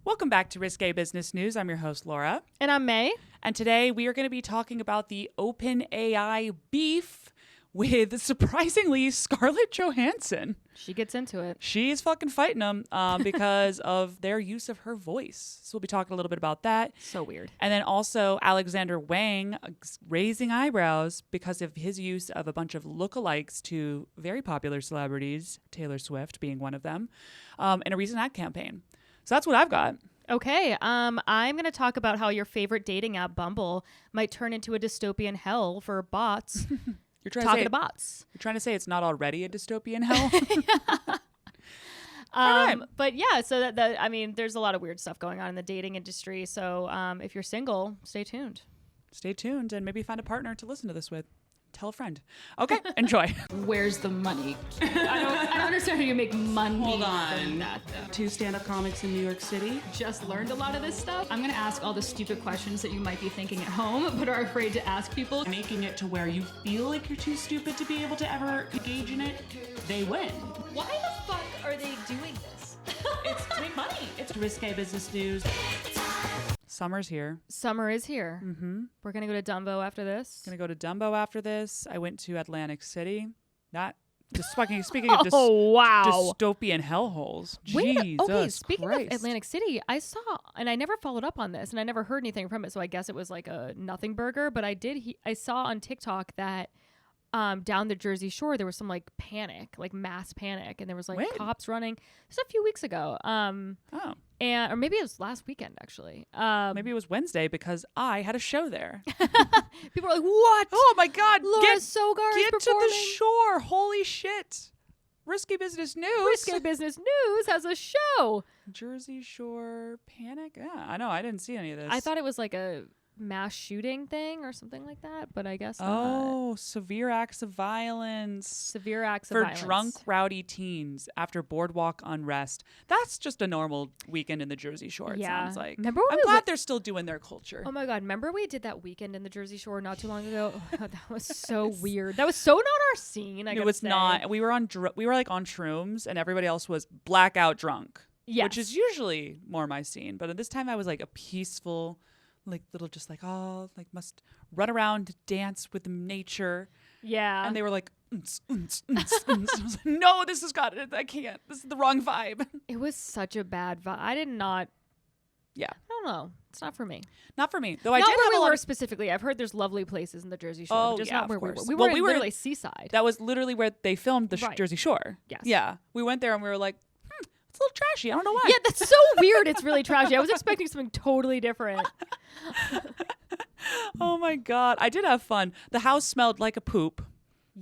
Welcome back to Risque Business News. I'm your host, Laura. And I'm May. And today we are going to be talking about the OpenAI beef with, surprisingly, Scarlett Johansson. She gets into it. She's fucking fighting them because of their use of her voice. So we'll be talking a little bit about that. So weird. And then also Alexander Wang raising eyebrows because of his use of a bunch of lookalikes to very popular celebrities, Taylor Swift being one of them, in a recent ad campaign. So that's what I've got. Okay, I'm going to talk about how your favorite dating app, Bumble, might turn into a dystopian hell for bots. You're trying talking to to bots. You're trying to say it's not already a dystopian hell? But yeah, so there's a lot of weird stuff going on in the dating industry. So if you're single, stay tuned. Stay tuned and maybe find a partner to listen to this with. Tell a friend. Okay, enjoy. Where's the money? I don't understand how you make money. Hold from on. that, though. 2 stand-up comics in New York City. Just learned a lot of this stuff. I'm gonna ask all the stupid questions that you might be thinking at home, but are afraid to ask people. Making it to where you feel like you're too stupid to be able to ever engage in it, they win. Why the fuck are they doing this? It's to make money. It's Risque Business News. Summer's here. Summer is here. Mm-hmm. We're going to go to Dumbo after this. Gonna go to Dumbo after this. I went to Atlantic City. Not just speaking of wow. dystopian hellholes. Jesus speaking Christ. of Atlantic City, I saw, and I never followed up on this, and I never heard anything from it, so I guess it was like a nothing burger, but I saw on TikTok that down the Jersey Shore, there was some like panic, like mass panic, and there was like When? cops running. Just a few weeks ago. Or maybe it was last weekend, actually. Maybe it was Wednesday because I had a show there. People are like, what? Oh my God. Laura Sogar Get is to performing. the shore. Holy shit. Risky Business News. Risque Business News has a show. Jersey Shore panic? Yeah, I know. I didn't see any of this. I thought it was like a mass shooting thing or something like that, but I guess not. Oh, severe acts of violence. Severe acts of For violence. drunk, rowdy teens after boardwalk unrest. That's just a normal weekend in the Jersey Shore, it Yeah. sounds like. Remember when I'm we glad went- there still doing their culture. Oh my God, remember we did that weekend in the Jersey Shore not too long ago? Oh my God, that was so weird. That was so not our scene, I it gotta was say. not. We were like on shrooms and everybody else was blackout drunk. Yes. Which is usually more my scene. But at this time I was like a peaceful, like little just like, oh, like must run around, dance with nature. Yeah. And they were like, unts, unts, unts, unts. I was like, no, this has got it. I can't. This is the wrong vibe. It was such a bad vibe. I don't know. It's not for me. Not for me. Though I not did where have we a lot were of, specifically. I've heard there's lovely places in the Jersey Shore, Oh, but just yeah, not of where we were. course. We Well, were we in were- literally seaside. that was literally where they filmed the Right. Jersey Shore. Yes. Yeah. We went there and we were like, it's a little trashy. I don't know why. Yeah, that's so weird. It's really trashy. I was expecting something totally different. Oh my God. I did have fun. The house smelled like a poop.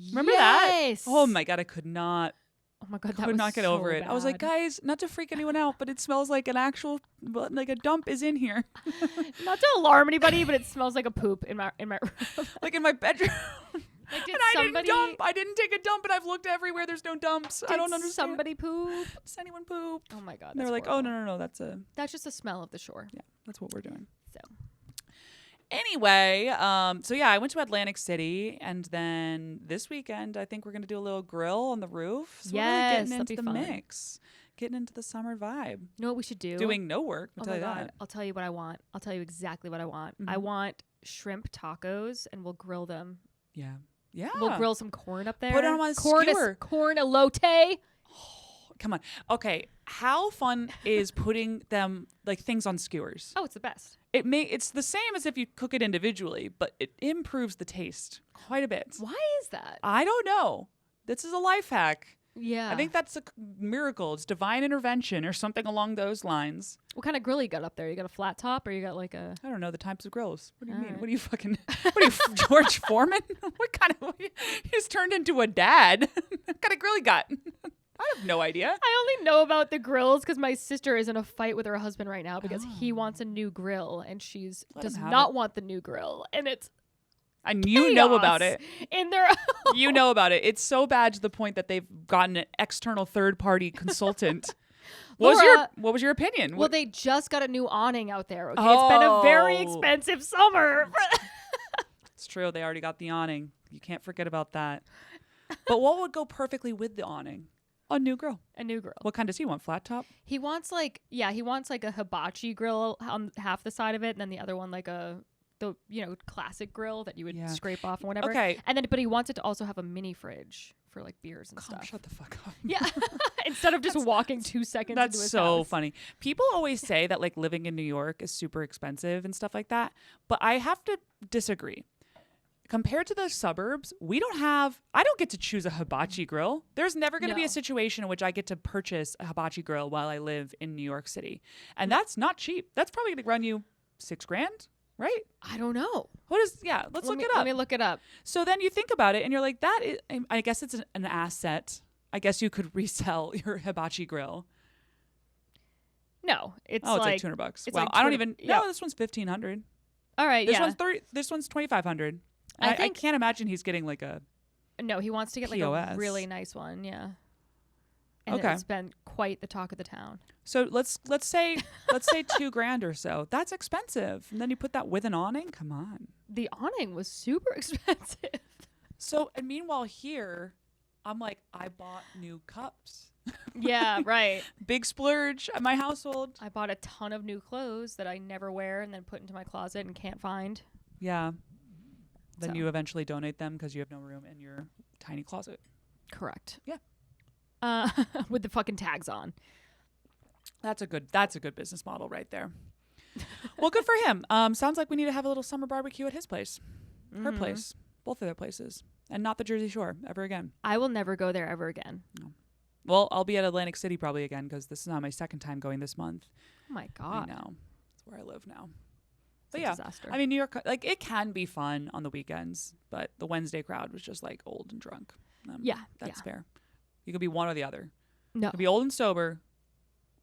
Remember that? Yes. Oh my God. I could not Oh my God, that could was not get so over it. I was like, bad. guys, not to freak anyone out, but it smells like an actual, like a dump is in here. Not to alarm anybody, but it smells like a poop in my room. Like in my bedroom. Like, did And I somebody didn't dump. I didn't take a dump, and I've looked everywhere. There's no dumps. I don't understand. Somebody poop. Does anyone poop? Oh my God. And they were that's like, horrible. oh, no. That's just the smell of the shore. Yeah, that's what we're doing. So Anyway, so yeah, I went to Atlantic City, and then this weekend, I think we're going to do a little grill on the roof. So we're really Yes, getting that'd into be the fun. mix. Getting into the summer vibe. you know what we should do? Doing no work, I'll Oh tell my you God. that. I'll tell you what I want. I'll tell you exactly what I want. I Mhm. want shrimp tacos, and we'll grill them. Yeah. Yeah. We'll grill some corn up there. Put 'em on a corn skewer. Corn elote. Come on. Okay. How fun is putting them, like, things on skewers? Oh, it's the best. It's the same as if you cook it individually, but it improves the taste quite a bit. Why is that? I don't know. This is a life hack. Yeah. I think that's a miracle. It's divine intervention or something along those lines. What kind of grill you got up there? You got a flat top, or you got like a? I don't know the types of grills. What do you All mean? right. What are you fucking? What are you, George Foreman? What kind of? You just turned into a dad. What kind of grill you got? I have no idea. I only know about the grills because my sister is in a fight with her husband right now because he Oh. wants a new grill and she's Let does him have not it. want the new grill, and it's And you know about chaos it. in their. You know about it. It's so bad to the point that they've gotten an external third-party consultant. Laura- What was your opinion? Well, What- they just got a new awning out there. Okay, it's been a very Oh. expensive summer. It's true. They already got the awning. You can't forget about that. But what would go perfectly with the awning? A new grill. A new grill. What kind does he want? Flat top? He wants like a hibachi grill on half the side of it, and then the other one like the classic grill that you would scrape off and whatever. Okay. And then but he wants it to also have a mini fridge for like beers and stuff. Shut the fuck up. Yeah. Instead of just walking 2 seconds That's into his so house. funny. People always say that like living in New York is super expensive and stuff like that, but I have to disagree. Compared to the suburbs, I don't get to choose a hibachi grill. There's never going to be a situation in which I get to purchase a hibachi grill while I live in New York City. And that's not cheap. That's probably going to run you $6,000, right? I don't know. Let's look it up. Let me look it up. So then you think about it and you're like, I guess it's an asset. I guess you could resell your hibachi grill. No, it's like like $200. it's Wow, like I don't 200 even. yeah. No, this one's $1,500. All right, This yeah. one's This one's $2,500. I can't imagine he's getting like a. No, he wants to get like POS. a really nice one, yeah. And Okay. it's been quite the talk of the town. So let's say $2,000 or so. That's expensive. And then you put that with an awning. Come on. The awning was super expensive. So and meanwhile here, I'm like, I bought new cups. Yeah, right. Big splurge at my household. I bought a ton of new clothes that I never wear and then put into my closet and can't find. Yeah. Then So. you eventually donate them because you have no room in your tiny closet. Correct. Yeah. With the fucking tags on. That's a good business model right there. Well, good for him. Sounds like we need to have a little summer barbecue at his place, her place, both of their places, and not the Jersey Shore ever again. I will never go there ever again. No. Well, I'll be at Atlantic City probably again because this is now my second time going this month. Oh my God. I know. That's where I live now. It's But a yeah, disaster. I mean, New York, like it can be fun on the weekends, but the Wednesday crowd was just like old and drunk. Yeah, That's yeah. fair. You could be one or the other. No. You could be old and sober,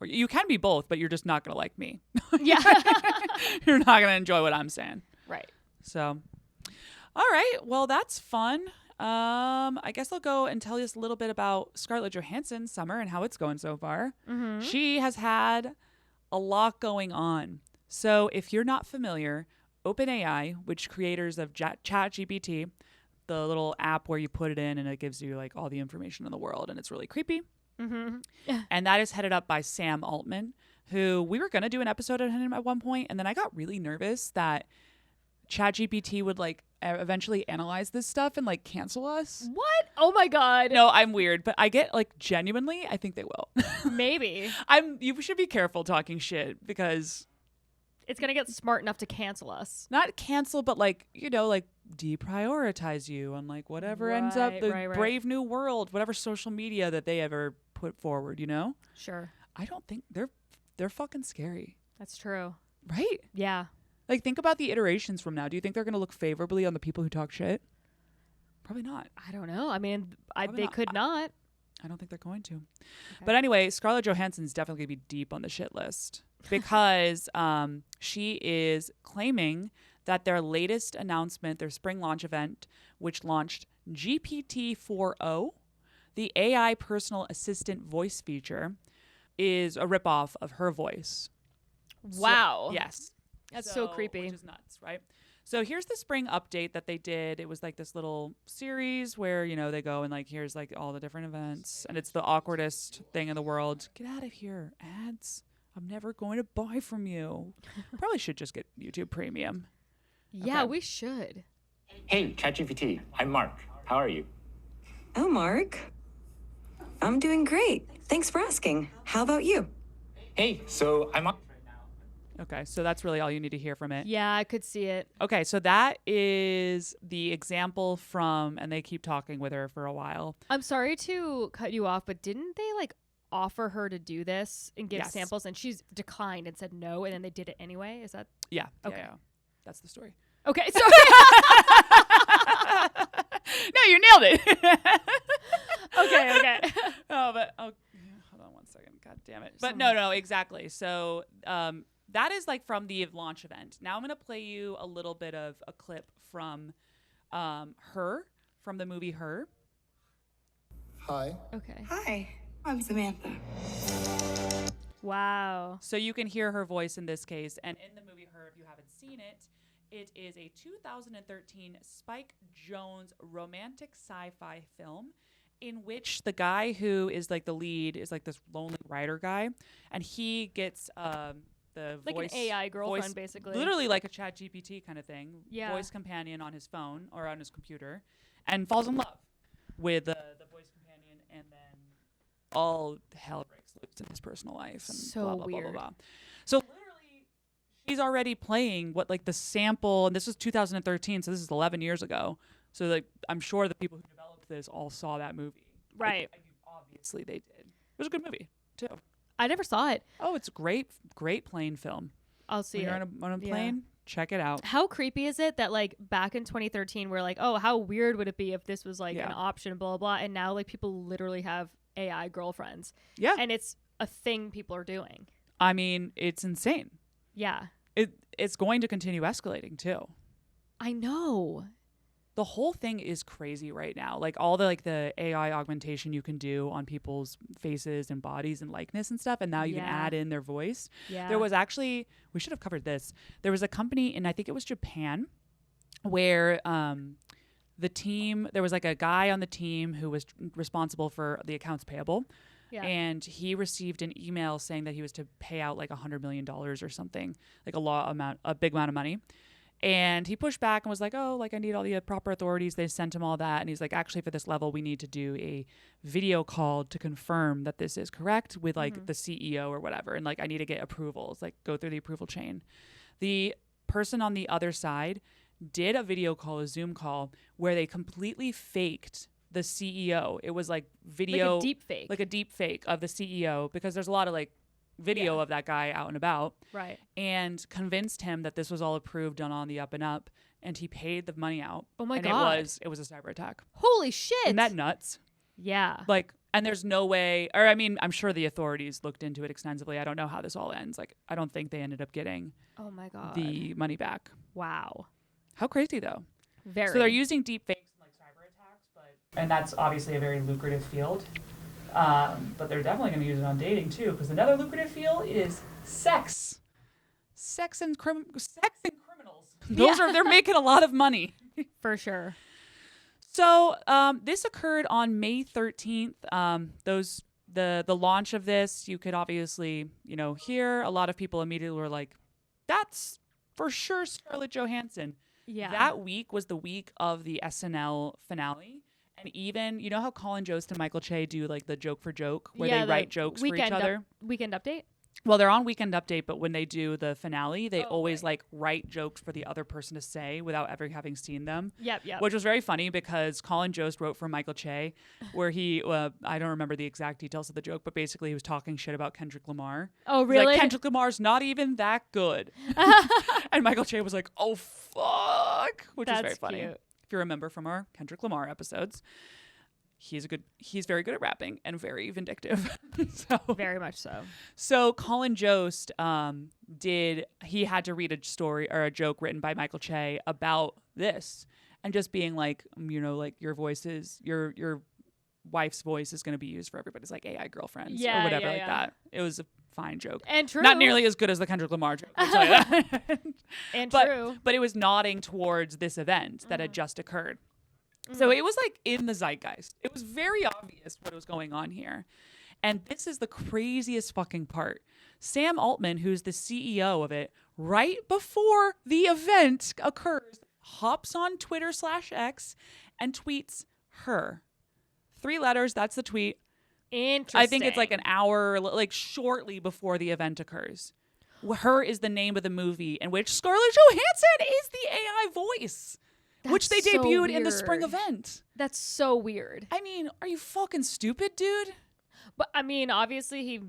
or you can be both, but you're just not going to like me. Yeah. You're not going to enjoy what I'm saying. Right. So, all right. Well, that's fun. I guess I'll go and tell you a little bit about Scarlett Johansson's summer and how it's going so far. Mm-hmm. She has had a lot going on. So if you're not familiar, OpenAI, which creators of ChatGPT, the little app where you put it in and it gives you like all the information in the world and it's really creepy. Mm-hmm. And that is headed up by Sam Altman, who we were going to do an episode on him at one point. And then I got really nervous that ChatGPT would like eventually analyze this stuff and like cancel us. What? Oh my God. No, I'm weird, but I get like genuinely, I think they will. Maybe. You should be careful talking shit because It's going to get smart enough to cancel us. not cancel, but like, like deprioritize you on like whatever ends up the Right. Brave New World, whatever social media that they ever put forward, Sure. I don't think they're fucking scary, That's true. right? Yeah. Like think about the iterations from now. Do you think they're going to look favorably on the people who talk shit? Probably not. I don't know. I mean, Probably they not. could not. I don't think they're going to. But anyway, Scarlett Johansson's definitely going to be deep on the shit list because she is claiming that their latest announcement, their spring launch event, which launched GPT-4o, the AI personal assistant voice feature, is a ripoff of her voice. Wow. So, yes. That's so creepy. Which is nuts, right? So here's the spring update that they did. It was like this little series where, they go and like, here's like all the different events. And it's the awkwardest thing in the world. Get out of here, ads. I'm never going to buy from you. Probably should just get YouTube Premium. Yeah, Okay. we should. Hey, ChatGPT, I'm Mark. How are you? Oh, Mark. I'm doing great. Thanks for asking. How about you? Hey, so I'm on. Okay, so that's really all you need to hear from it. Yeah, I could see it. Okay, so that is the example from, and they keep talking with her for a while. I'm sorry to cut you off, but didn't they like offer her to do this and give Yes. samples and she's declined and said no and then they did it anyway? Is that Yeah. Okay. Yeah. That's the story. okay? Sorry. No, you nailed it. okay. Hold on one second. God damn it. But no, exactly. So that is like from the launch event. Now I'm going to play you a little bit of a clip from Her, from the movie Her. Hi. Okay. Hi, I'm Samantha. Wow. So you can hear her voice in this case. And in the movie Her, if you haven't seen it, it is a 2013 Spike Jonze romantic sci-fi film. in which the guy who is like the lead is like this lonely writer guy, and he gets the Like voice, an AI girlfriend, voice, basically. literally like a ChatGPT kind of thing, Yeah. voice companion on his phone or on his computer, and falls in love with the voice companion, and then all hell breaks loose in his personal life and So blah blah weird. blah blah blah. So literally, he's already playing what like the sample, and this was 2013, so this is 11 years ago. So like I'm sure the people who developed this all saw that movie. Right. Obviously they did. It was a good movie too. I never saw it. Oh, it's great plane film. I'll see When it. you're on a Yeah. plane, check it out. How creepy is it that like back in 2013 we're like, oh, how weird would it be if this was like Yeah. an option, blah blah, and now like people literally have AI girlfriends. Yeah. And it's a thing people are doing. I mean, it's insane. Yeah. It's going to continue escalating too. I know. The whole thing is crazy right now. Like all the AI augmentation you can do on people's faces and bodies and likeness and stuff, and now you can Yeah. add in their voice. Yeah. There was actually, we should have covered this. There was a company in, I think it was Japan, where the team, there was like a guy on the team who was responsible for the accounts payable. Yeah. And he received an email saying that he was to pay out like $100 million or something, like a big amount of money. And he pushed back and was like, oh, like I need all the proper authorities. They sent him all that. And he's like, actually, for this level, we need to do a video call to confirm that this is correct with like the CEO or whatever. And like, I need to get approvals, like go through the approval chain. The person on the other side did a video call, a Zoom call, where they completely faked the CEO. It was like video, Like a deep fake. like a deep fake of the CEO, because there's a lot of like video of that guy out and about. Right. And convinced him that this was all approved, done on the up and up, and he paid the money out. Oh my and God. it was a cyber attack. Holy shit. Isn't that nuts? Yeah. Like, and there's no way, or I mean, I'm sure the authorities looked into it extensively. I don't know how this all ends. Like, I don't think they ended up getting Oh my God. the money back. Wow. How crazy though. Very. So they're using deep fakes in like cyber attacks, and that's obviously a very lucrative field. But they're definitely going to use it on dating too, because another lucrative field is sex. Sex and criminals. They're making a lot of money. For sure. So this occurred on May 13th. The launch of this, you could obviously hear a lot of people immediately were like, that's for sure Scarlett Johansson. Yeah. That week was the week of the SNL finale. And even, you know how Colin Jost and Michael Che do like the joke for joke, where they the write jokes for each other? Weekend Update? Well, they're on Weekend Update, but when they do the finale, they always right. like write jokes for the other person to say without ever having seen them. Yep. Which was very funny because Colin Jost wrote for Michael Che, where he, I don't remember the exact details of the joke, but basically he was talking shit about Kendrick Lamar. Oh, He's really? like, Kendrick Lamar's not even that good. And Michael Che was like, oh, fuck, which is very That's funny. cute. If you remember from our Kendrick Lamar episodes. He's very good at rapping and very vindictive. Very much so. So Colin Jost he had to read a story or a joke written by Michael Che about this, and just being like, like your wife's voice is going to be used for everybody's like AI girlfriends or whatever like that. It was a fine joke. And true. Not nearly as good as the Kendrick Lamar joke, I'll tell you that. And But it was nodding towards this event that had just occurred. So it was like in the zeitgeist. It was very obvious what was going on here. And this is the craziest fucking part. Sam Altman, who's the CEO of it, right before the event occurs, hops on Twitter/X and tweets her. 3 letters, that's the tweet. Interesting. I think it's like an hour, like shortly before the event occurs. Her is the name of the movie in which Scarlett Johansson is the AI voice. Which they That's so debuted in the spring weird. event. That's so weird. I mean, are you fucking stupid, dude? But I mean, obviously he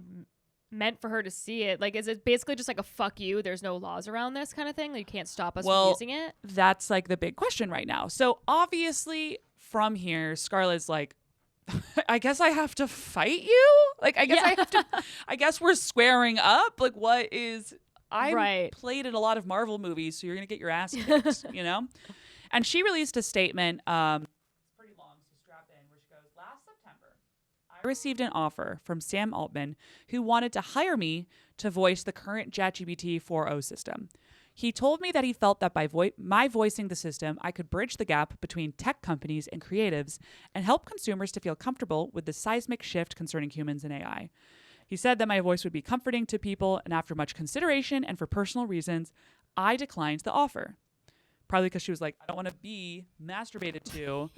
meant for her to see it. Like, is it basically just like a fuck you? There's no laws around this kind of thing. Like, you can't stop us from using it. That's like the big question right now. So obviously from here, Scarlett's like, I guess I have to fight you? Like, I guess I have to, I guess we're squaring up. Like, what is, I played in a lot of Marvel movies, so you're going to get your ass kicked, And she released a statement, pretty long, so strap in, where she goes, last September, I received an offer from Sam Altman, who wanted to hire me to voice the current ChatGPT-4o system. He told me that he felt that by my voicing the system, I could bridge the gap between tech companies and creatives and help consumers to feel comfortable with the seismic shift concerning humans and AI. He said that my voice would be comforting to people, and after much consideration and for personal reasons, I declined the offer. Probably because she was like, I don't want to be masturbated to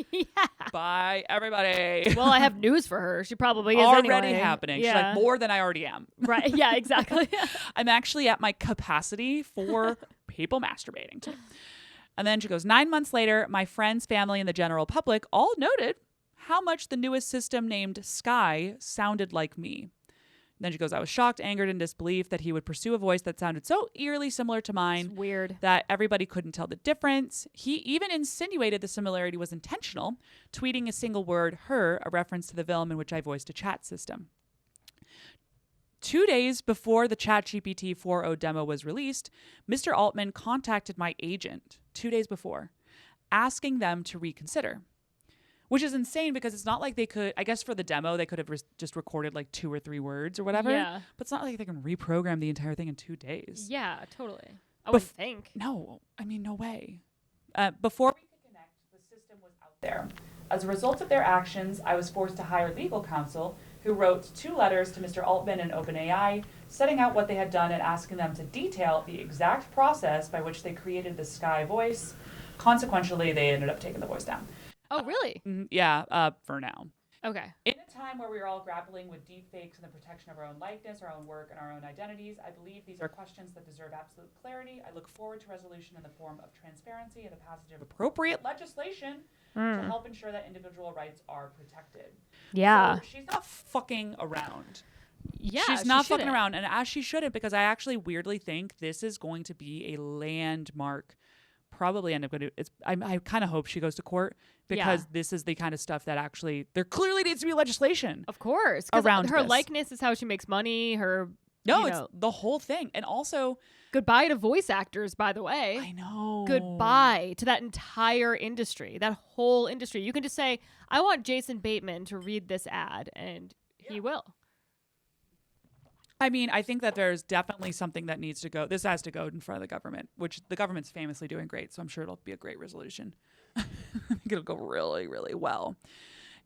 by everybody. Well, I have news for her. She probably is already anyway. happening. Yeah. She's like, more than I already am. Right. Yeah, exactly. I'm actually at my capacity for people masturbating to. And then she goes, 9 months later, my friends, family, and the general public all noted how much the newest system named Sky sounded like me. Then she goes, I was shocked, angered, and disbelief that he would pursue a voice that sounded so eerily similar to mine. It's weird. That everybody couldn't tell the difference. He even insinuated the similarity was intentional, tweeting a single word, her, a reference to the film in which I voiced a chat system. 2 days before the ChatGPT-4o demo was released, Mr. Altman contacted my agent 2 days before, asking them to reconsider. Which is insane because it's not like they could, I guess for the demo, they could have just recorded like 2 or 3 words or whatever. Yeah. But it's not like they can reprogram the entire thing in 2 days. Yeah, totally. I would think. No, I mean, no way. Before we could connect, the system was out there. As a result of their actions, I was forced to hire legal counsel who wrote 2 letters to Mr. Altman and OpenAI, setting out what they had done and asking them to detail the exact process by which they created the Sky voice. Consequently, they ended up taking the voice down. Oh, really? Yeah, for now. Okay. In a time where we are all grappling with deepfakes and the protection of our own likeness, our own work, and our own identities, I believe these are questions that deserve absolute clarity. I look forward to resolution in the form of transparency and the passage of appropriate legislation to help ensure that individual rights are protected. Yeah. So she's not fucking around. Yeah. She's she not fucking shouldn't. around, and as she shouldn't, because I actually weirdly think this is going to be a landmark. Probably end up going to. I kind of hope she goes to court because this is the kind of stuff that actually there clearly needs to be legislation. Of course. 'Cause around her this. likeness is how she makes money. Her It's the whole thing, and also goodbye to voice actors. By the way, I know goodbye to that entire industry, that whole industry. You can just say, "I want Jason Bateman to read this ad," and he will. I mean, I think that there's definitely something that needs to go. This has to go in front of the government, which the government's famously doing great. So I'm sure it'll be a great resolution. I think it'll go really, really well.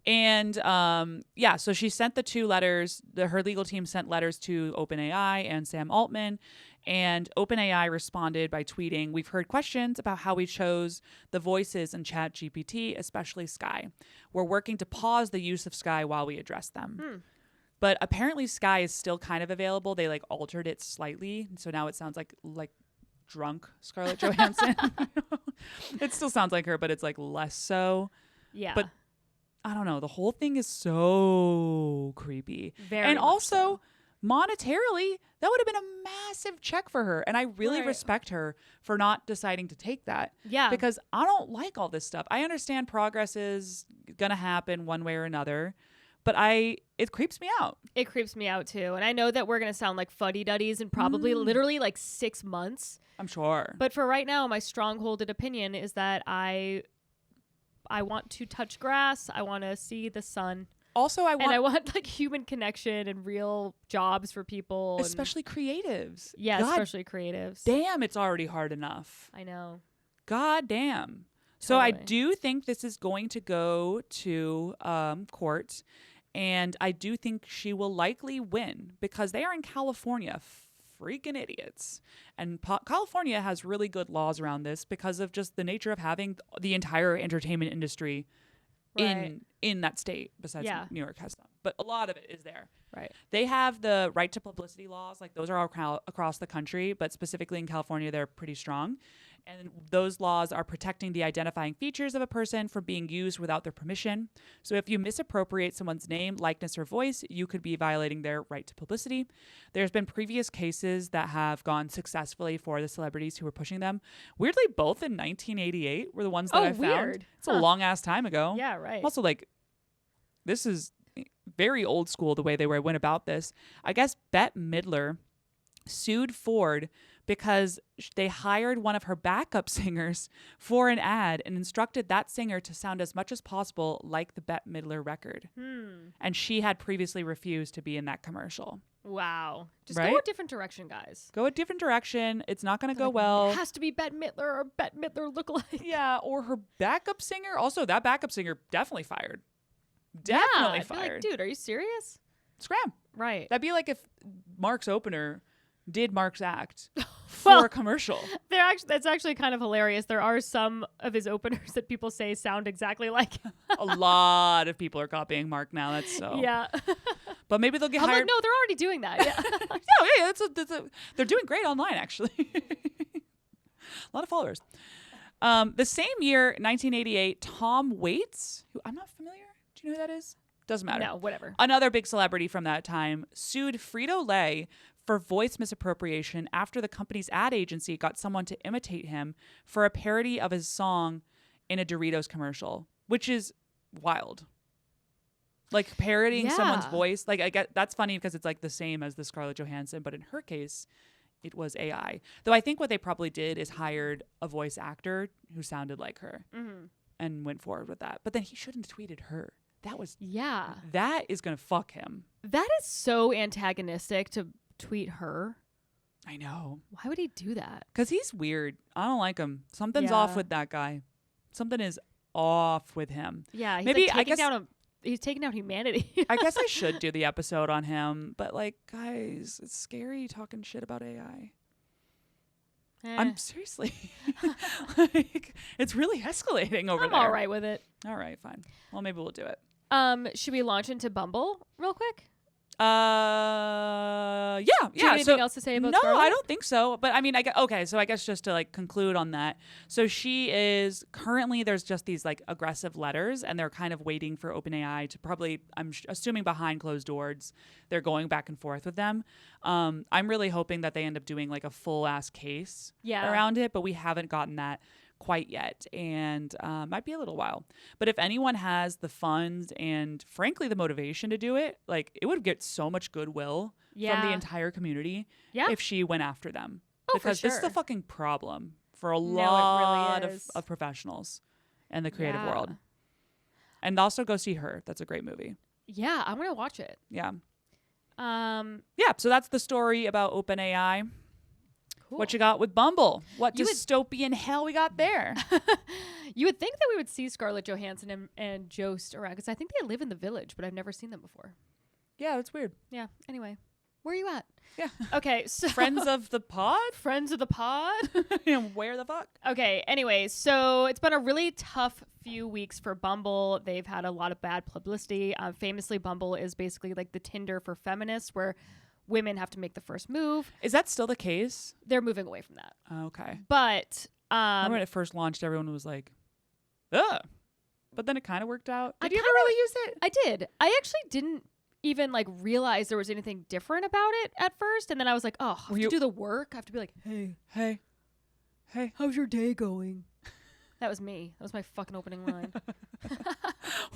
And so she sent the 2 letters. Her legal team sent letters to OpenAI and Sam Altman. And OpenAI responded by tweeting, "We've heard questions about how we chose the voices in ChatGPT, especially Sky. We're working to pause the use of Sky while we address them." But apparently Sky is still kind of available. They like altered it slightly. So now it sounds like drunk Scarlett Johansson. It still sounds like her, but it's like less so. Yeah. But I don't know. The whole thing is so creepy. Very and much also monetarily, that would have been a massive check for her. And I really Right. respect her for not deciding to take that. Yeah. Because I don't like all this stuff. I understand progress is going to happen one way or another. But it creeps me out. It creeps me out too. And I know that we're going to sound like fuddy-duddies in probably literally like 6 months. I'm sure. But for right now, my strong-holded opinion is that I want to touch grass. I want to see the sun. Also, I want like human connection and real jobs for people. Especially creatives. Yeah, God especially creatives. damn, it's already hard enough. I know. God damn. So I Totally. do think this is going to go to court. And I do think she will likely win because they are in California. Freaking idiots. And California has really good laws around this because of just the nature of having the entire entertainment industry Right. in that state, besides Yeah. New York has some. But a lot of it is there. Right. They have the right to publicity laws. Like those are all across the country, but specifically in California, they're pretty strong. And those laws are protecting the identifying features of a person from being used without their permission. So if you misappropriate someone's name, likeness, or voice, you could be violating their right to publicity. There's been previous cases that have gone successfully for the celebrities who were pushing them. Weirdly, both in 1988 were the ones that I found. Weird. It's a long ass time ago. Yeah, right. Also, like, this is very old school the way they went about this. I guess Bette Midler sued Ford because they hired one of her backup singers for an ad and instructed that singer to sound as much as possible like the Bette Midler record. And she had previously refused to be in that commercial. Wow. Just Right? go a different direction, guys. Go a different direction. It's not going to go Like, well. It has to be Bette Midler or Bette Midler lookalike. Yeah, or her backup singer. Also, that backup singer definitely fired. Yeah, Definitely I'd be like, fired. dude, are you serious? Scram. Right. That'd be like if Mark's opener did Mark's act for Well, a commercial. That's actually kind of hilarious. There are some of his openers that people say sound exactly like him. A lot of people are copying Mark now. That's so. Yeah. But maybe they'll get I'm hired. like, no, they're already doing that. Yeah. They're doing great online, actually. A lot of followers. The same year, 1988, Tom Waits, who I'm not familiar. Do you know who that is? Doesn't matter. No, whatever. Another big celebrity from that time sued Frito-Lay for voice misappropriation after the company's ad agency got someone to imitate him for a parody of his song in a Doritos commercial, which is wild. Like parodying someone's Yeah. voice. Like I get that's funny because it's like the same as the Scarlett Johansson, but in her case, it was AI. Though I think what they probably did is hired a voice actor who sounded like her and went forward with that. But then he shouldn't have tweeted her. Yeah. That is gonna fuck him. That is so antagonistic to tweet her. I know. Why would he do that? Because he's weird. I don't like him. Something's Yeah. off with that guy. Something is off with him. Yeah, he's Maybe, like I guess- he's taking out humanity. I guess I should do the episode on him. But like, guys, it's scary talking shit about AI. I'm seriously like, it's really escalating over I'm there. all right with it. All right, fine. Well, maybe we'll do it. Should we launch into Bumble real quick? Yeah. Do you have anything else to say about No, Scarlett? I don't think so. But I mean, okay. So I guess just to like conclude on that. So she is currently there's just these like aggressive letters, and they're kind of waiting for OpenAI to probably assuming behind closed doors, they're going back and forth with them. I'm really hoping that they end up doing like a full ass case around it, but we haven't gotten that quite yet, and might be a little while. But if anyone has the funds and frankly the motivation to do it, like it would get so much goodwill from the entire community if she went after them. Because this is a fucking problem for a lot of professionals in the creative world. And also go see Her. That's a great movie. Yeah, I'm gonna watch it. Yeah. Yeah, so that's the story about OpenAI. cool. What you got with Bumble? What You would- dystopian hell we got there? You would think that we would see Scarlett Johansson and Jost around because I think they live in the Village, but I've never seen them before. Yeah, that's weird. Yeah. Anyway, where are you at? Yeah. Okay. So Friends of the pod? friends of the pod. Where the fuck? Okay. Anyway, so it's been a really tough few weeks for Bumble. They've had a lot of bad publicity. Famously, Bumble is basically like the Tinder for feminists, where women have to make the first move. Is that still the case? They're moving away from that. Okay. But Remember when it first launched, everyone was like, ugh. But then it kind of worked out. I Did you ever kinda- really use it? I did. I actually didn't even like realize there was anything different about it at first, and then I was like, oh, I have to do the work. I have to be like, Hey, how's your day going? That was me. That was my fucking opening line.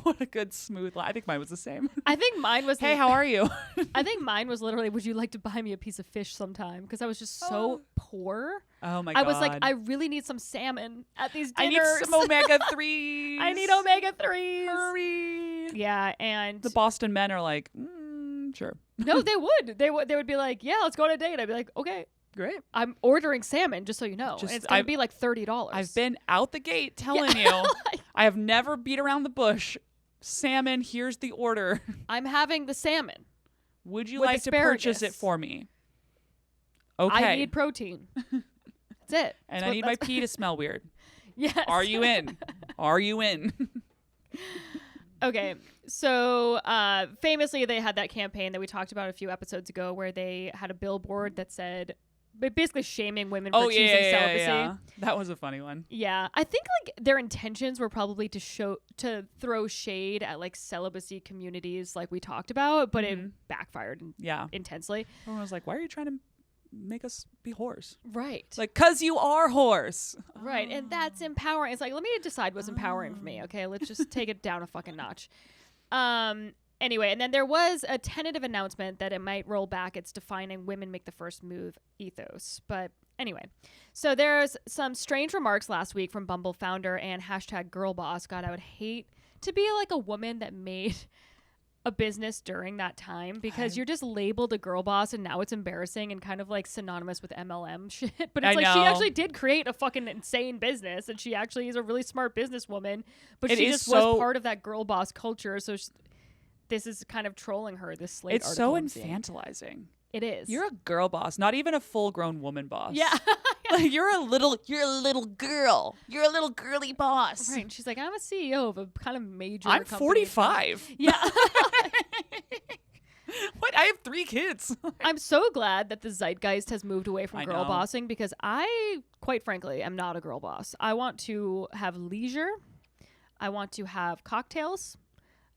what a good smooth line. I think mine was the same. I think mine was Hey, how are you? I think mine was literally, would you like to buy me a piece of fish sometime? Because I was just so poor. Oh my God. I was like, I really need some salmon at these I dinners. need some omega-3s. I need omega-3s. Hurry. Yeah, and The Boston men are like, sure. no, they would. They would be like, yeah, let's go on a date. I'd be like, okay. Great. I'm ordering salmon, just so you know. Just- And it's going to be like $30. I've been out the gate telling you. I have never beat around the bush. Salmon, here's the order. I'm having the salmon. Would you With like to purchase it asparagus. for me? Okay. I need protein. That's it. and I need my pee to smell weird. Yes. Are you in? Are you in? Okay, so famously, they had that campaign that we talked about a few episodes ago where they had a billboard that said, basically shaming women for choosing celibacy. That was a funny one. Yeah, I think like their intentions were probably to throw shade at like celibacy communities like we talked about, but it backfired intensely. Everyone was like, why are you trying to make us be whores? Right. Like, cause you are whores. Right, and that's empowering. It's like, let me decide what's empowering for me, okay? Let's just take it down a fucking notch. Anyway, and then there was a tentative announcement that it might roll back its defining women make the first move ethos. But anyway, so there's some strange remarks last week from Bumble founder and #girlboss. God, I would hate to be like a woman that made a business during that time, because you're just labeled a girl boss and now it's embarrassing and kind of like synonymous with MLM shit. But it's she actually did create a fucking insane business, and she actually is a really smart businesswoman, but she just was part of that girl boss culture. So this is kind of trolling her, this Slate It's so infantilizing. It is. You're a girl boss, not even a full-grown woman boss. Yeah. Like, you're a little girl. You're a little girly boss. Right. And she's like, I'm a CEO of a kind of major I'm company. 45. Yeah. What? I have 3 kids. I'm so glad that the zeitgeist has moved away from girl know. bossing, because I, quite frankly, am not a girl boss. I want to have leisure. I want to have cocktails.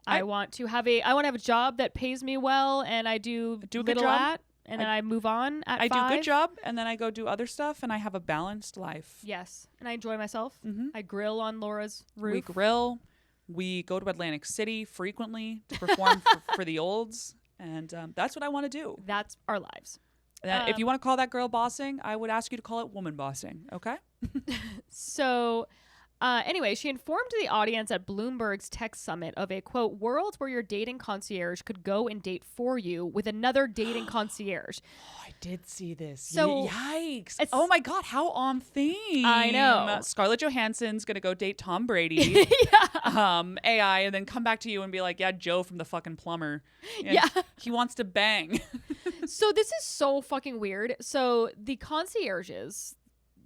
I want to have a job that pays me well, and I do a good job. And then I move on at 5. I do a good job, and then I go do other stuff, and I have a balanced life. Yes. And I enjoy myself. Mm-hmm. I grill on Laura's roof. We grill. We go to Atlantic City frequently to perform for the olds. And that's what I want to do. That's our lives. If you want to call that girl bossing, I would ask you to call it woman bossing. Okay? So... anyway, she informed the audience at Bloomberg's Tech Summit of a, quote, world where your dating concierge could go and date for you with another dating concierge. Oh, I did see this. So yikes. Oh my God, how on theme. I know. Scarlett Johansson's going to go date Tom Brady. Yeah. AI, and then come back to you and be like, yeah, Joe from the fucking plumber. And yeah. He wants to bang. So this is so fucking weird. So the concierges,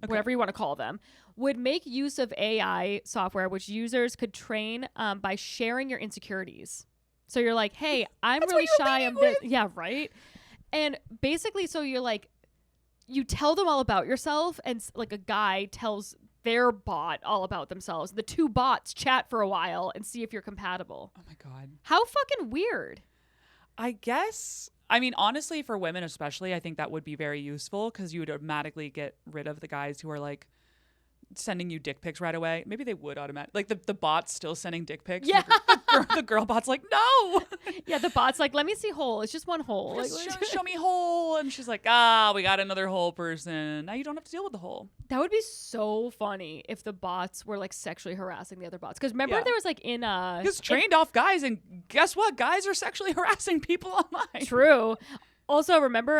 whatever you want to call them, would make use of AI software, which users could train by sharing your insecurities. So you're like, hey, I'm really shy of this. Yeah, right. And basically, so you're like, you tell them all about yourself, and like a guy tells their bot all about themselves. The 2 bots chat for a while and see if you're compatible. Oh my God. How fucking weird. I guess. I mean, honestly, for women especially, I think that would be very useful, because you would automatically get rid of the guys who are like sending you dick pics right away. Maybe they would automatically, like the bot's still sending dick pics. Yeah. The girl bot's like, no. Yeah, the bot's like, let me see hole. It's just one hole. Like, show me hole. And she's like, we got another hole person. Now you don't have to deal with the hole. That would be so funny if the bots were like sexually harassing the other bots. Because remember there was like He's trained off guys, and guess what? Guys are sexually harassing people online. True. Also, remember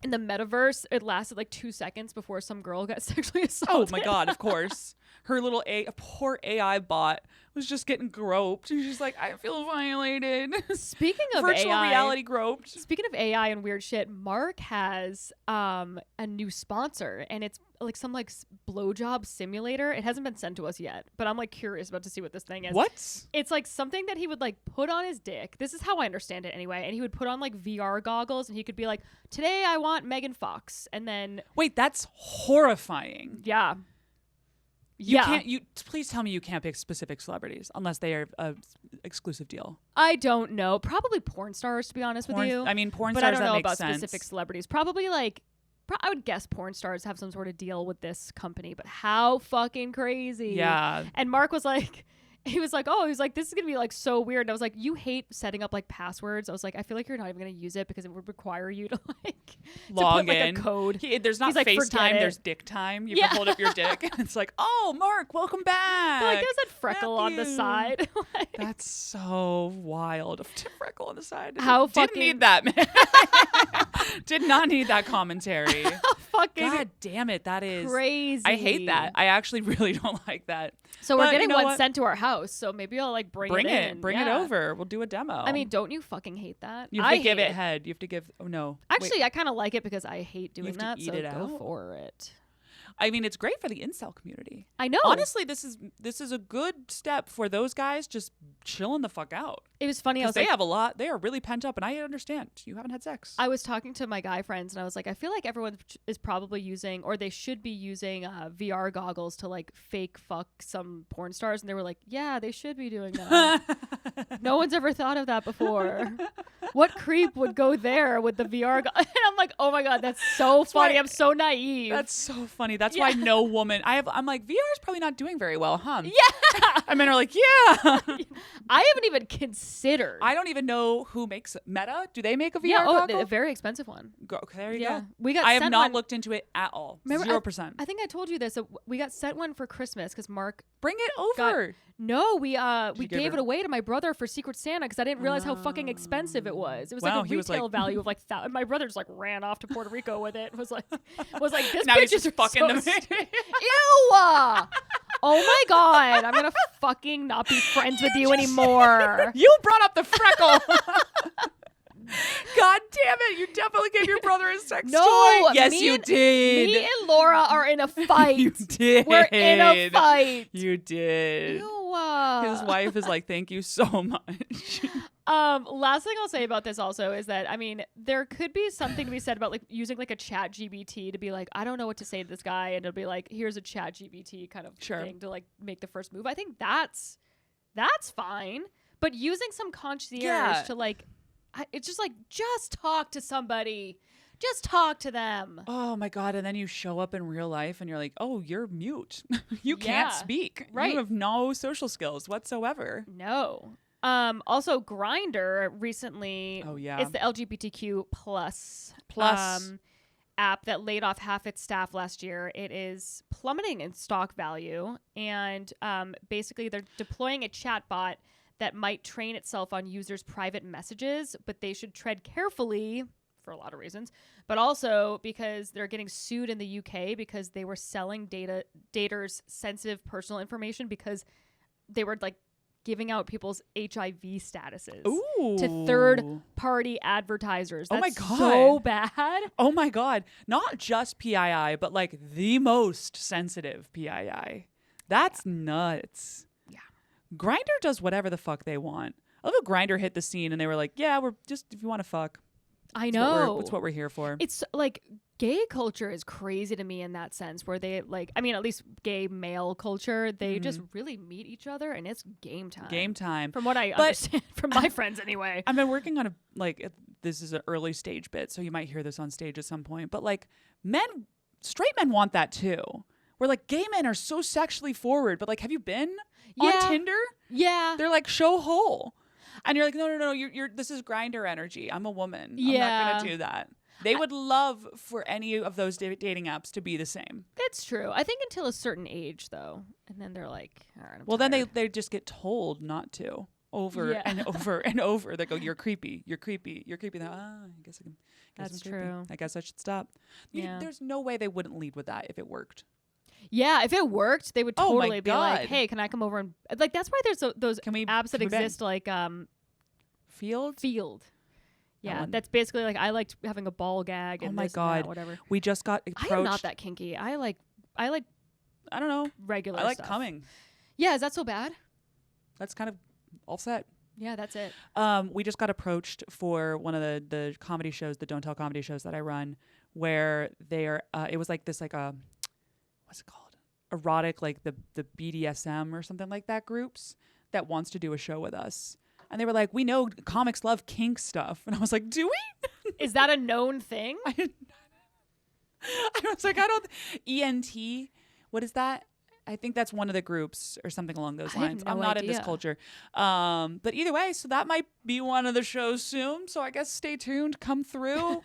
in the metaverse, it lasted like 2 seconds before some girl got sexually assaulted. Oh my God, of course. Her little poor AI bot was just getting groped. And she's like, I feel violated. Speaking of virtual AI, reality groped. Speaking of AI and weird shit, Mark has a new sponsor, and it's like some like blowjob simulator. It hasn't been sent to us yet, but I'm like curious about to see what this thing is. What? It's like something that he would like put on his dick. This is how I understand it anyway. And he would put on like VR goggles, and he could be like, today I want Megan Fox. And then wait, that's horrifying. Yeah. Please tell me you can't pick specific celebrities unless they are a exclusive deal. I don't know. Probably porn stars, to be honest with you. I mean, porn but stars, I don't know about sense. specific celebrities. Probably like, I would guess porn stars have some sort of deal with this company, but how fucking crazy. Yeah. And Mark was like, he was like, this is going to be like so weird. And I was like, you hate setting up like passwords. I was like, I feel like you're not even going to use it because it would require you to like log to put, in. Like, a code. There's not like, FaceTime. There's dick time. You have to hold up your dick. And it's like, oh, Mark, welcome back. But, like there's that freckle on the side. Like, that's so wild. Freckle on the side. How Didn't fucking need that, man. Did not need that commentary. Fucking God damn it. That is crazy. I hate that. I actually really don't like that. So we're getting one sent to our house. So maybe I'll like bring it in. Bring it over. We'll do a demo. I mean, don't you fucking hate that? You have to give it head. You have to give. Oh no. Actually, I kind of like it because I hate doing that. Eat so it go out. for it. I mean, it's great for the incel community. I know. Honestly, this is a good step for those guys just chilling the fuck out. It was funny. They have a lot. They are really pent up, and I understand. You haven't had sex. I was talking to my guy friends, and I was like, I feel like everyone is probably using, or they should be using VR goggles to like fake fuck some porn stars. And they were like, yeah, they should be doing that. No one's ever thought of that before. What creep would go there with the VR? And I'm like, oh my God, that's so funny. I'm so naive. That's so funny. funny. That's why no woman. I'm like, VR is probably not doing very well, huh? Yeah. And men are like, yeah. I haven't even considered. I don't even know who makes it. Meta? Do they make a VR yeah, goggle? a very expensive one. Okay, there you Yeah. go. We got I have sent not one. looked into it at all. Remember, 0%. I think I told you this. We got sent one for Christmas because Mark. Bring it over. No, we you give gave her- it away to my brother for Secret Santa because I didn't realize how fucking expensive it was. It was Wow, like a he was retail like- value of like my brother just like ran off to Puerto Rico with it. Was like this Now he's bitch is just fucking so the stupid. Ew! Oh my god, I'm gonna fucking not be friends with you anymore. You brought up the freckle. God damn it. You definitely gave your brother a sex No, toy. Yes, me you and- did. Me and Laura are in a fight. You did. We're in a fight. You did. Ew. His wife is like, thank you so much. Last thing I'll say about this also is that, I mean, there could be something to be said about like using like a ChatGPT to be like, I don't know what to say to this guy. And it'll be like, here's a ChatGPT kind of thing to like make the first move. I think that's fine. But using some concierge to like, it's just like, just talk to somebody. Just talk to them. Oh my God. And then you show up in real life and you're like, oh, you're mute. You Yeah. can't speak. Right. You have no social skills whatsoever. No. Also, Grindr recently. Oh, yeah. It's the LGBTQ plus app that laid off half its staff last year. It is plummeting in stock value, and basically they're deploying a chatbot that might train itself on users' private messages, but they should tread carefully for a lot of reasons, but also because they're getting sued in the UK because they were selling daters' sensitive personal information because they were like giving out people's HIV statuses to third-party advertisers. Oh my That's God. so bad. Oh my God. Not just PII, but like the most sensitive PII. That's nuts. Yeah. Grindr does whatever the fuck they want. I love how Grindr hit the scene and they were like, yeah, we're just, if you want to fuck. I That's what know. that's what we're here for. It's like gay culture is crazy to me in that sense where they like, I mean, at least gay male culture, they just really meet each other and it's game time. Game time. From what I understand from my friends anyway. I've been working on this is an early stage bit, so you might hear this on stage at some point, but like straight men want that too. Where like gay men are so sexually forward, but like, have you been on Tinder? Yeah. They're like, show hole. And you're like, no, you're this is Grindr energy. I'm a woman. I'm not gonna do that. They would love for any of those dating apps to be the same. That's true. I think until a certain age though. And then they're like, all right, Well, then they just get told not to over Yeah. and over and over. They go, you're creepy. You're creepy. You're creepy. I guess I can. That's I'm creepy. true. I guess I should stop. Yeah. There's no way they wouldn't lead with that if it worked. Yeah, if it worked, they would Oh my totally be like, God. hey, can I come over and like that's why there's those apps that can we bang? exist like Field? Yeah, one. that's basically like I liked having a ball gag and Oh my this and God. that, whatever. We just got approached. I am not that kinky. I like I don't know. regular I like stuff. coming. Yeah, is that so bad? That's kind of all set. Yeah, that's it. We just got approached for one of the comedy shows, the Don't Tell comedy shows that I run, where they are. It was like this, like a what's it called? Erotic, like the BDSM or something like that. Groups that wants to do a show with us, and they were like, "We know comics love kink stuff," and I was like, "Do we?" Is that a known thing? I was like, "I don't." ENT. What is that? I think that's one of the groups or something along those I have lines. no I'm not in this idea. culture. But either way, so that might be one of the shows soon. So I guess stay tuned, come through.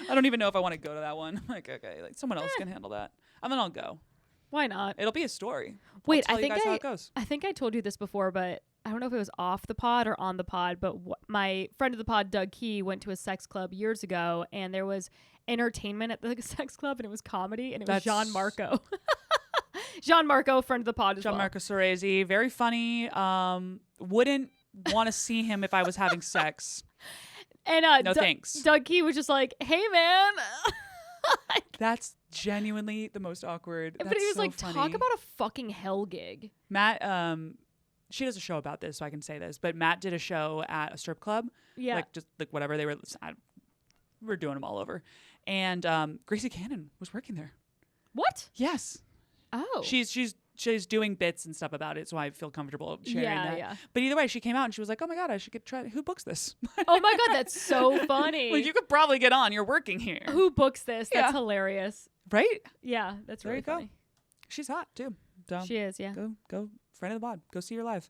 I don't even know if I want to go to that one. Like, okay, like someone else can handle that. And then I'll go. Why not? It'll be a story. Wait, I'll tell I think you guys how it goes. I think I told you this before, but I don't know if it was off the pod or on the pod, but my friend of the pod, Doug Key, went to a sex club years ago, and there was entertainment at the sex club, and it was comedy, and it was John Marco. John Marco, friend of the pod as well. John Marco Soresi, very funny. Wouldn't want to see him if I was having sex. And no thanks. Doug Key was just like, "Hey, man." That's genuinely the most awkward. But That's he was so like, funny. "Talk about a fucking hell gig." Matt, she does a show about this, so I can say this. But Matt did a show at a strip club. Yeah. Like just like whatever they were. We're doing them all over. And Gracie Cannon was working there. What? Yes. Oh. She's she's doing bits and stuff about it, so I feel comfortable sharing that. Yeah. But either way, she came out and she was like, "Oh my god, I should try. Who books this?" Oh my god, that's so funny. Like, you could probably get on. You're working here, Who books this? That's Yeah. hilarious. right? Yeah, that's There really you go. funny. She's hot too. So She is, yeah. go friend of the pod. Go see her live.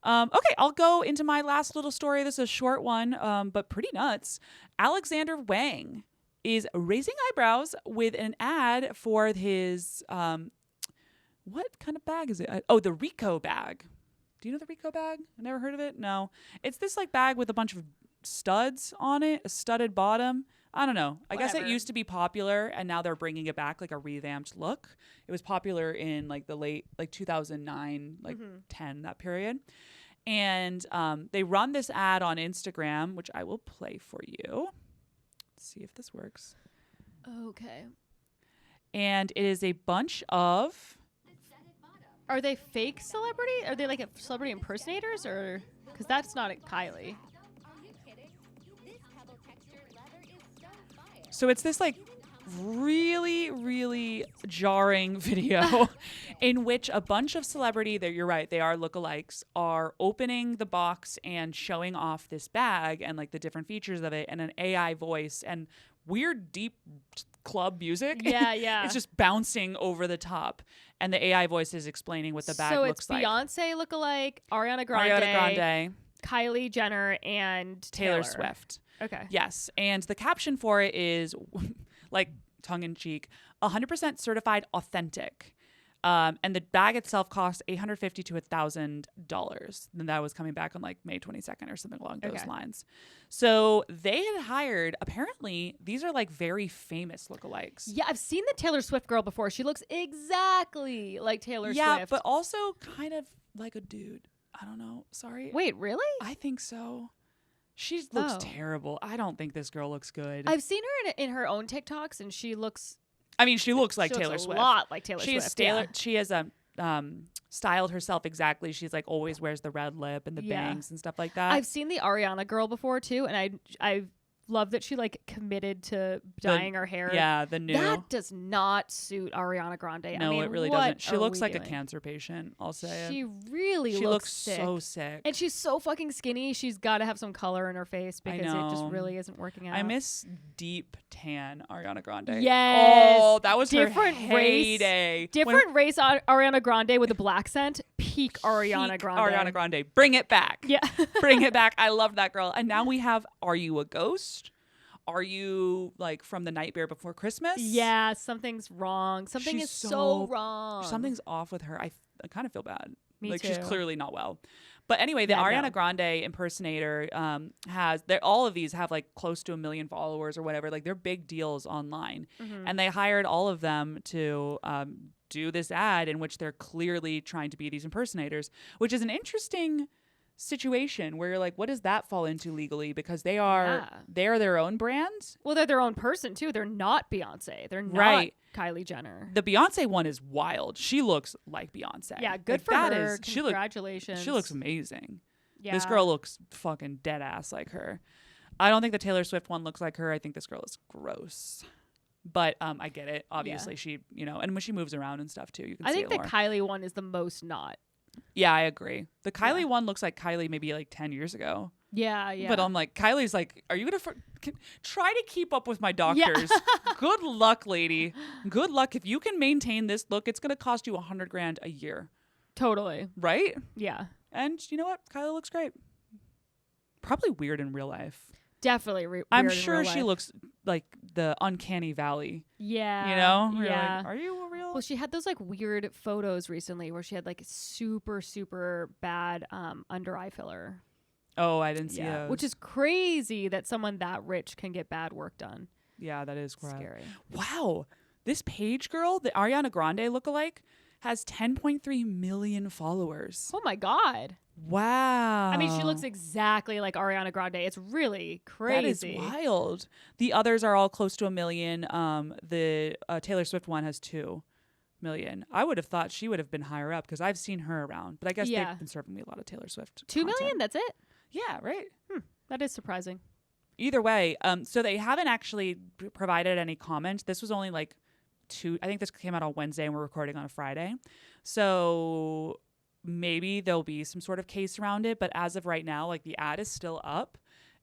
Okay, I'll go into my last little story. This is a short one, but pretty nuts. Alexander Wang is raising eyebrows with an ad for his what kind of bag is it? Oh, the Rico bag. Do you know the Rico bag? I've never heard of it. No, it's this like bag with a bunch of studs on it, a studded bottom. I don't know. I guess it Whatever. used to be popular, and now they're bringing it back like a revamped look. It was popular in like the late 2009, 10, that period. And they run this ad on Instagram, which I will play for you. Let's see if this works. Okay. And it is a bunch of Are they fake celebrity? Are they like a celebrity impersonators, or because that's not Kylie? So it's this like really, really jarring video in which a bunch of celebrity, that you're right, they are lookalikes, are opening the box and showing off this bag and like the different features of it, and an AI voice and weird deep club music. Yeah. It's just bouncing over the top. And the AI voice is explaining what the bag So looks it's like. Beyonce lookalike, Ariana Grande, Kylie Jenner, and Taylor Swift. Okay. Yes. And the caption for it is like tongue in cheek, 100% certified authentic. And the bag itself costs $850 to $1,000. And that was coming back on like May 22nd or something along those lines. So they had hired, apparently, these are like very famous lookalikes. Yeah, I've seen the Taylor Swift girl before. She looks exactly like Taylor Swift. Yeah, but also kind of like a dude. I don't know. Sorry. Wait, really? I think so. She looks Oh. terrible. I don't think this girl looks good. I've seen her in her own TikToks, and she looks. I mean, she looks like she Taylor looks Swift. a lot like Taylor She is Swift. Yeah. She has styled herself exactly. She's like always wears the red lip and the Yeah. bangs and stuff like that. I've seen the Ariana girl before too, and I love that she like committed to dyeing her hair. Yeah, the new. That does not suit Ariana Grande. No, I mean, it really what doesn't. She are looks we like a doing? cancer patient. I'll say. She really She looks sick. so sick. And she's so fucking skinny. She's got to have some color in her face because it just know. really isn't working out. I miss deep tan Ariana Grande. Yes. Oh, that was Different her race. heyday. Different race Ariana Grande with a black scent. Peak Ariana Peak Grande. Ariana Grande. Bring it back. Yeah. Bring it back. I love that girl. And now we have Are You a Ghost? Are you like from The Nightmare Before Christmas? Yeah, something's wrong. Something She's is so wrong. Something's off with her. I kind of feel bad. Me like too. she's clearly not well. But anyway, the Yeah, Ariana no. Grande impersonator all of these have like close to 1 million followers or whatever. Like they're big deals online. Mm-hmm. And they hired all of them to do this ad in which they're clearly trying to be these impersonators, which is an interesting situation where you're like, what does that fall into legally? Because they're their own brand. Well, they're their own person too. They're not Beyonce. They're not Right. Kylie Jenner. The Beyonce one is wild. She looks like Beyonce. Yeah, good Like, for that her. is- Congratulations. She looks amazing. Yeah. This girl looks fucking dead ass like her. I don't think the Taylor Swift one looks like her. I think this girl is gross. But I get it. Obviously, she, and when she moves around and stuff too, you can I see think it the more. Kylie one is the most not. Yeah, I agree. The Kylie one looks like Kylie maybe like 10 years ago. Yeah, yeah. But I'm like, Kylie's like, are you going to try to keep up with my doctors? Good luck, lady. Good luck. If you can maintain this look, it's going to cost you $100,000 a year. Totally. Right? Yeah. And you know what? Kylie looks great. Probably weird in real life. Definitely. I'm weird in sure real she life. looks like the uncanny valley. Yeah. You know? Where you're Yeah. like, are you a real? Well, she had those like weird photos recently where she had like super, super bad under eye filler. Oh, I didn't see those. Which is crazy that someone that rich can get bad work done. Yeah, that is wild. Scary. Wow. This page girl, the Ariana Grande lookalike, has 10.3 million followers. Oh my God. Wow. I mean, she looks exactly like Ariana Grande. It's really crazy. That is wild. The others are all close to 1 million. The Taylor Swift one has 2 million. I would have thought she would have been higher up because I've seen her around. But I guess Yeah. they've been serving me a lot of Taylor Swift 2 million? content. That's it? Yeah, right. That is surprising. Either way, so they haven't actually provided any comment. This was only like I think this came out on Wednesday and we're recording on a Friday. So maybe there'll be some sort of case around it. But as of right now, like the ad is still up.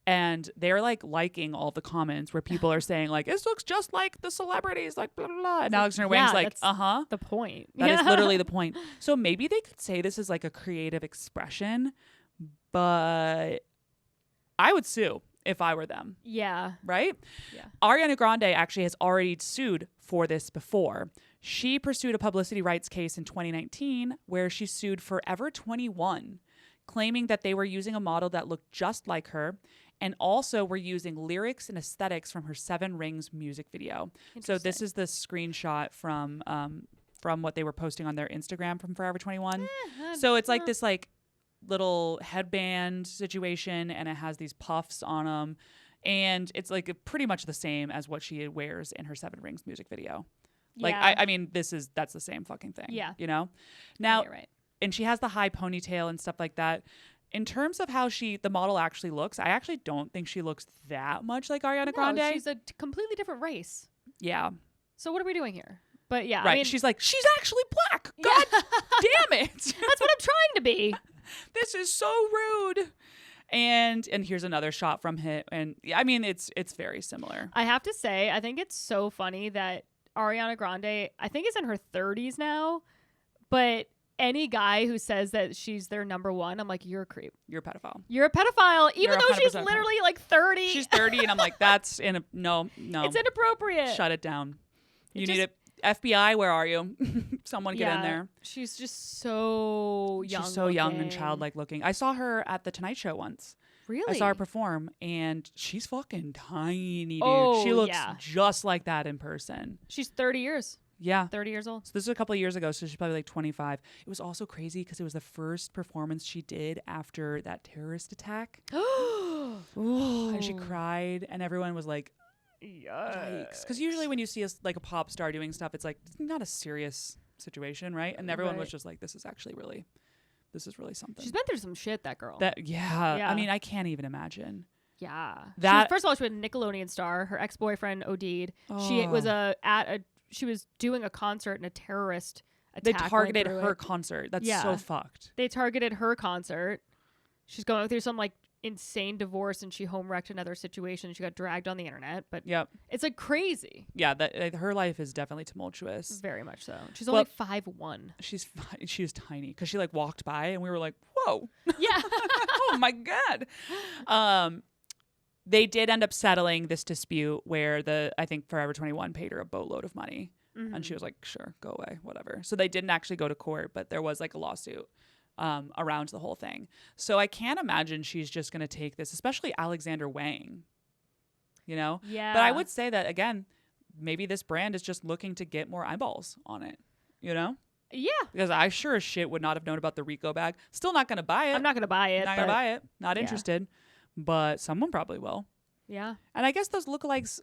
And they're like liking all the comments where people are saying like, this looks just like the celebrities, like blah, blah, blah. And Alexander Wang's like, the point. That is literally the point. So maybe they could say this is like a creative expression, but I would sue if I were them. Yeah. Right? Yeah. Ariana Grande actually has already sued for this before. She pursued a publicity rights case in 2019 where she sued Forever 21, claiming that they were using a model that looked just like her and also were using lyrics and aesthetics from her Seven Rings music video. So this is the screenshot from what they were posting on their Instagram from Forever 21. So it's like this like little headband situation, and it has these puffs on them, and it's like pretty much the same as what she wears in her Seven Rings music video. Like I mean that's the same fucking thing. Yeah. You know? Now right. And she has the high ponytail and stuff like that. In terms of how the model actually looks, I actually don't think she looks that much like Ariana Grande. She's a completely different race. Yeah. So what are we doing here? But yeah, right. I mean, she's like, she's actually black. God damn it. That's what I'm trying to be. This is so rude. And here's another shot from him. And I mean, it's very similar. I have to say, I think it's so funny that Ariana Grande, I think is in her 30s now, but any guy who says that she's their number one, I'm like, you're a creep. You're a pedophile. You're a pedophile, even You're though she's 100% literally like 30. She's 30, and I'm like, that's no. It's inappropriate. Shut it down. You need it. FBI, where are you? Someone get in there. She's just so young. She's so young and childlike looking. I saw her at the Tonight Show once. Really? I saw her perform, and she's fucking tiny, dude. Oh, she looks just like that in person. She's 30 years. Yeah. 30 years old. So this was a couple of years ago, so she's probably like 25. It was also crazy because it was the first performance she did after that terrorist attack. And she cried, and everyone was like, yikes. Because usually when you see like a pop star doing stuff, it's like not a serious situation, right? And everyone was just like, this is really something. She's been through some shit, that girl. Yeah. I mean, I can't even imagine. Yeah. First of That all, she was a Nickelodeon star. Her ex-boyfriend OD'd. She was she was doing a concert and a terrorist attack. They targeted her concert. That's so fucked. They targeted her concert. She's going through some like insane divorce, and she home wrecked another situation. She got dragged on the internet, but it's like crazy. Yeah, her life is definitely tumultuous. Very much so. She's only 5'1". She was tiny because she like walked by, and we were like, whoa. Yeah. Oh my God. They did end up settling this dispute where I think Forever 21 paid her a boatload of money. Mm-hmm. And she was like, sure, go away, whatever. So they didn't actually go to court, but there was like a lawsuit around the whole thing. So I can't imagine she's just going to take this, especially Alexander Wang, you know? Yeah. But I would say that, again, maybe this brand is just looking to get more eyeballs on it, you know? Yeah. Because I sure as shit would not have known about the Rico bag. Still not going to buy it. I'm not going to buy it. Not going to buy it. Not interested. But someone probably will. Yeah. And I guess those lookalikes,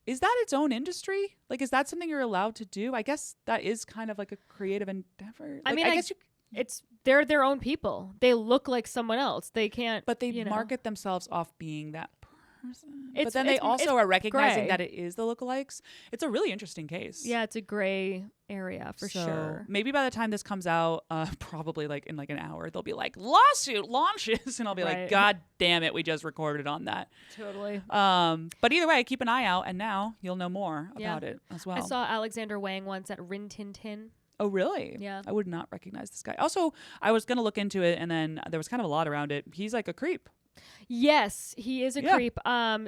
is that its own industry? Like, is that something you're allowed to do? I guess that is kind of like a creative endeavor. I mean, I guess they're their own people. They look like someone else. They can't. But they market themselves off being that person. But then they also are recognizing gray. that it is the lookalikes. It's a really interesting case. Yeah, it's a gray area for sure. Maybe by the time this comes out, probably like in like an hour, they'll be like, lawsuit launches, and I'll be like, God damn it, we just recorded on that. Totally. But either way, keep an eye out, and now you'll know more about it as well. I saw Alexander Wang once at Rin Tin Tin. Oh, really? Yeah. I would not recognize this guy. Also, I was going to look into it, and then there was kind of a lot around it. He's like a creep. Yes, he is a creep.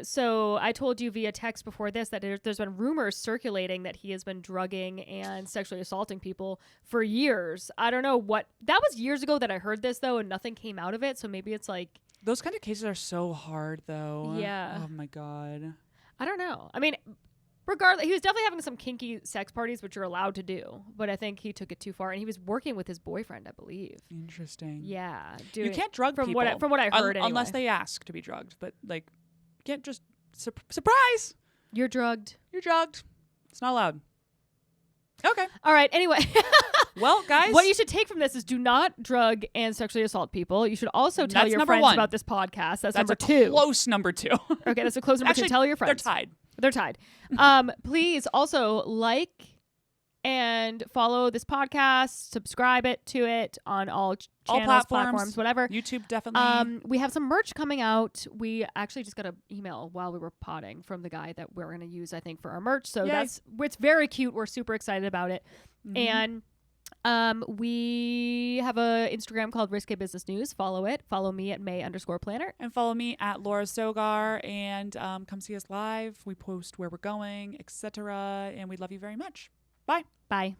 So I told you via text before this that there's been rumors circulating that he has been drugging and sexually assaulting people for years. I don't know what. That was years ago that I heard this, though, and nothing came out of it. So maybe it's like. Those kind of cases are so hard, though. Yeah. Oh, my God. I don't know. I mean, regardless, he was definitely having some kinky sex parties, which you're allowed to do. But I think he took it too far. And he was working with his boyfriend, I believe. Interesting. Yeah. You can't drug people. From what I heard, anyway. Unless they ask to be drugged. But, like, you can't just... surprise! You're drugged. You're drugged. It's not allowed. Okay. All right. Anyway. Well, guys. What you should take from this is do not drug and sexually assault people. You should also tell your friends about this podcast. That's number 2. Close number 2. Okay, that's a close number 2. Tell your friends. They're tied. They're tied. Please also like and follow this podcast, subscribe to it on all channels, platforms, whatever. YouTube, definitely. We have some merch coming out. We actually just got an email while we were potting from the guy that we're going to use, I think, for our merch. So it's very cute. We're super excited about it. And we have a Instagram called Risque Business News. Follow it. Follow me at May_planner. And follow me at Laura Sogar. And come see us live. We post where we're going, etc. And we love you very much. Bye. Bye.